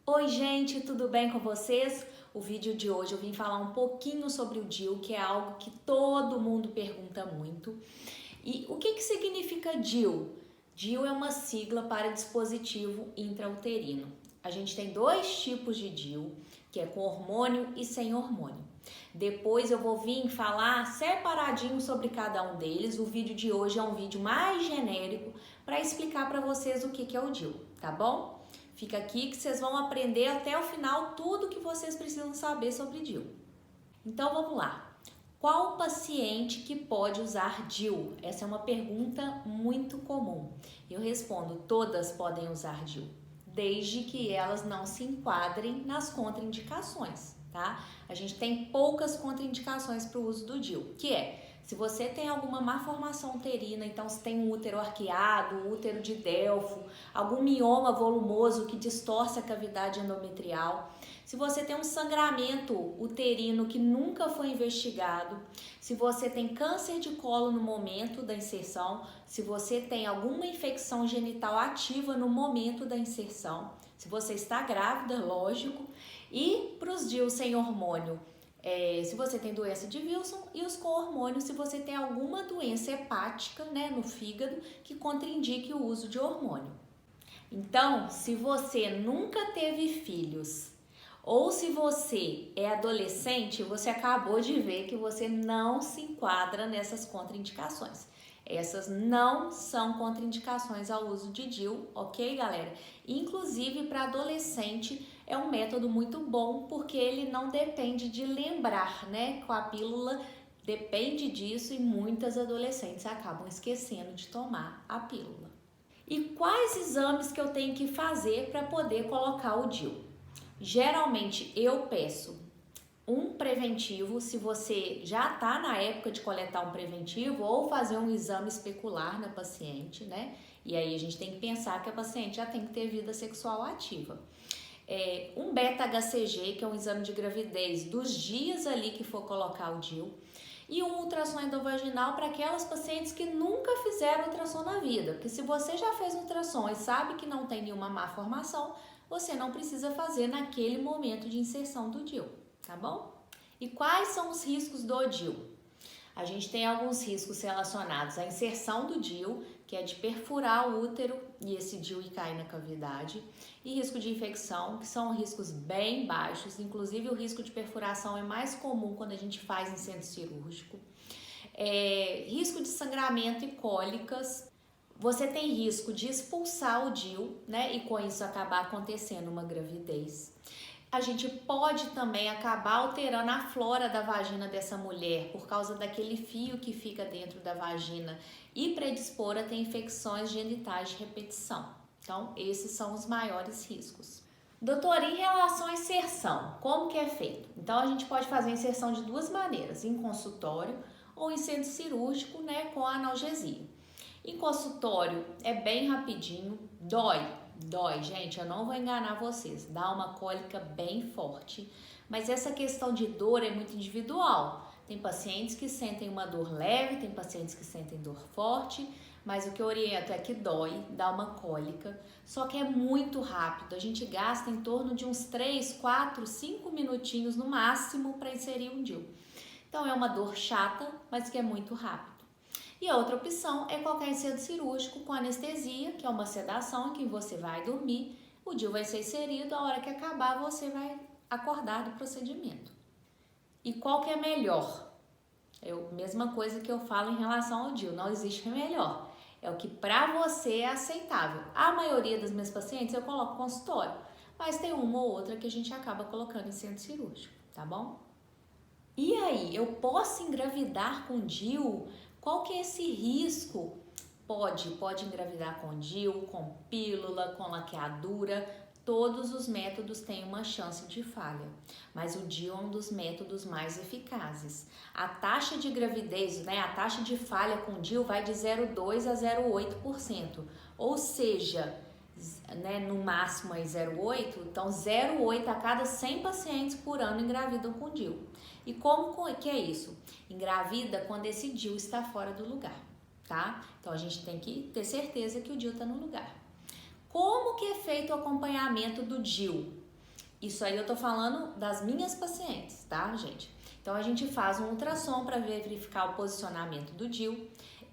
Oi gente, tudo bem com vocês? O vídeo de hoje eu vim falar um pouquinho sobre o DIU, que é algo que todo mundo pergunta muito. E o que significa DIU? DIU é uma sigla para dispositivo intrauterino. A gente tem dois tipos de DIU, que é com hormônio e sem hormônio. Depois eu vou vir falar separadinho sobre cada um deles. O vídeo de hoje é um vídeo mais genérico para explicar para vocês o que é o DIU, tá bom? Fica aqui que vocês vão aprender até o final tudo que vocês precisam saber sobre DIU. Então vamos lá. Qual paciente que pode usar DIU? Essa é uma pergunta muito comum. Eu respondo, todas podem usar DIU, desde que elas não se enquadrem nas contraindicações, tá? A gente tem poucas contraindicações para o uso do DIU, que é se você tem alguma malformação uterina, então se tem um útero arqueado, um útero de Delfo, algum mioma volumoso que distorce a cavidade endometrial, se você tem um sangramento uterino que nunca foi investigado, se você tem câncer de colo no momento da inserção, se você tem alguma infecção genital ativa no momento da inserção, se você está grávida, lógico, e para os DIUs sem hormônio, se você tem doença de Wilson, e os com hormônio se você tem alguma doença hepática, né, no fígado que contraindique o uso de hormônio. Então, se você nunca teve filhos ou se você é adolescente, você acabou de ver que você não se enquadra nessas contraindicações. Essas não são contraindicações ao uso de DIU, ok, galera? Inclusive, para adolescente é um método muito bom porque ele não depende de lembrar, né? Com a pílula depende disso e muitas adolescentes acabam esquecendo de tomar a pílula. E quais exames que eu tenho que fazer para poder colocar o DIU? Geralmente eu peço um preventivo, se você já está na época de coletar um preventivo, ou fazer um exame especular na paciente, né? E aí a gente tem que pensar que a paciente já tem que ter vida sexual ativa. Um beta-HCG, que é um exame de gravidez dos dias ali que for colocar o DIU, e um ultrassom endovaginal para aquelas pacientes que nunca fizeram ultrassom na vida, porque se você já fez ultrassom e sabe que não tem nenhuma malformação, você não precisa fazer naquele momento de inserção do DIU, tá bom? E quais são os riscos do DIU? A gente tem alguns riscos relacionados à inserção do DIU, que é de perfurar o útero e esse DIU cair na cavidade, e risco de infecção, que são riscos bem baixos, inclusive o risco de perfuração é mais comum quando a gente faz em centro cirúrgico. Risco de sangramento e cólicas. Você tem risco de expulsar o DIU, né, e com isso acabar acontecendo uma gravidez. A gente pode também acabar alterando a flora da vagina dessa mulher por causa daquele fio que fica dentro da vagina e predispor a ter infecções genitais de repetição. Então, esses são os maiores riscos. Doutora, em relação à inserção, como que é feito? Então, a gente pode fazer a inserção de duas maneiras, em consultório ou em centro cirúrgico, né, com analgesia. Em consultório é bem rapidinho, dói, gente, eu não vou enganar vocês, dá uma cólica bem forte, mas essa questão de dor é muito individual. Tem pacientes que sentem uma dor leve, tem pacientes que sentem dor forte, mas o que eu oriento é que dói, dá uma cólica, só que é muito rápido, a gente gasta em torno de uns 3, 4, 5 minutinhos no máximo para inserir um DIU. Então é uma dor chata, mas que é muito rápido. E a outra opção é colocar em centro cirúrgico com anestesia, que é uma sedação em que você vai dormir, o DIU vai ser inserido, a hora que acabar você vai acordar do procedimento. E qual que é melhor? Mesma coisa que eu falo em relação ao DIU, não existe melhor. É o que para você é aceitável. A maioria das minhas pacientes eu coloco consultório, mas tem uma ou outra que a gente acaba colocando em centro cirúrgico, tá bom? E aí, eu posso engravidar com DIU? Qual que é esse risco? Pode engravidar com DIU, com pílula, com laqueadura. Todos os métodos têm uma chance de falha, mas o DIU é um dos métodos mais eficazes. A taxa de gravidez, né, a taxa de falha com DIU vai de 0,2 a 0,8%, ou seja, né, no máximo é 0,8, então 0,8 a cada 100 pacientes por ano engravidam com DIU. E como que é isso? Engravida quando esse DIU está fora do lugar, tá? Então a gente tem que ter certeza que o DIU está no lugar. Como que é feito o acompanhamento do DIU? Isso aí eu tô falando das minhas pacientes, tá, gente? Então a gente faz um ultrassom para verificar o posicionamento do DIU.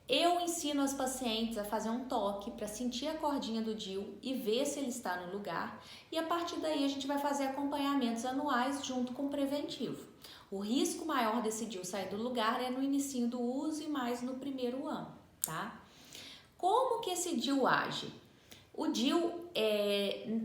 Eu ensino as pacientes a fazer um toque para sentir a cordinha do DIU e ver se ele está no lugar. E a partir daí a gente vai fazer acompanhamentos anuais junto com o preventivo. O risco maior desse DIU sair do lugar é no inicinho do uso e mais no primeiro ano, tá? Como que esse DIU age? O DIU,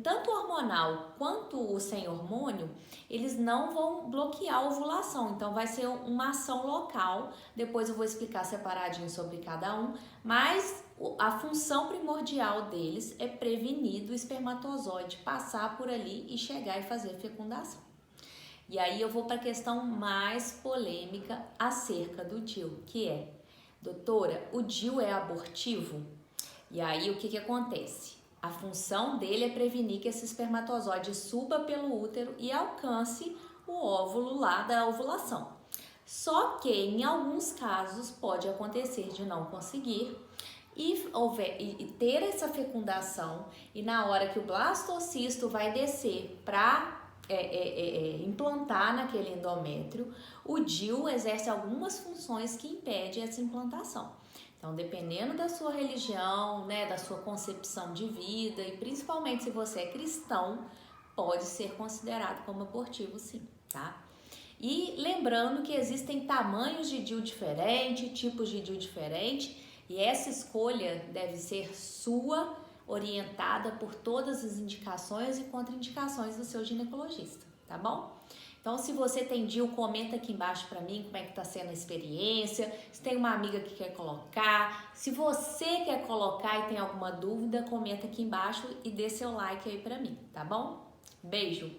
tanto hormonal quanto o sem hormônio, eles não vão bloquear a ovulação, então vai ser uma ação local. Depois eu vou explicar separadinho sobre cada um, mas a função primordial deles é prevenir do espermatozoide passar por ali e chegar e fazer fecundação. E aí eu vou para a questão mais polêmica acerca do DIU, que é: doutora, o DIU é abortivo? E aí o que acontece? A função dele é prevenir que esse espermatozoide suba pelo útero e alcance o óvulo lá da ovulação. Só que em alguns casos pode acontecer de não conseguir e ter essa fecundação, e na hora que o blastocisto vai descer para implantar naquele endométrio, o DIU exerce algumas funções que impedem essa implantação. Então, dependendo da sua religião, né, da sua concepção de vida e principalmente se você é cristão, pode ser considerado como abortivo, sim, tá? E lembrando que existem tamanhos de DIU diferente, tipos de DIU diferente, e essa escolha deve ser sua, orientada por todas as indicações e contraindicações do seu ginecologista, tá bom? Então, se você tem DIU, comenta aqui embaixo pra mim como é que tá sendo a experiência, se tem uma amiga que quer colocar, se você quer colocar e tem alguma dúvida, comenta aqui embaixo e dê seu like aí pra mim, tá bom? Beijo!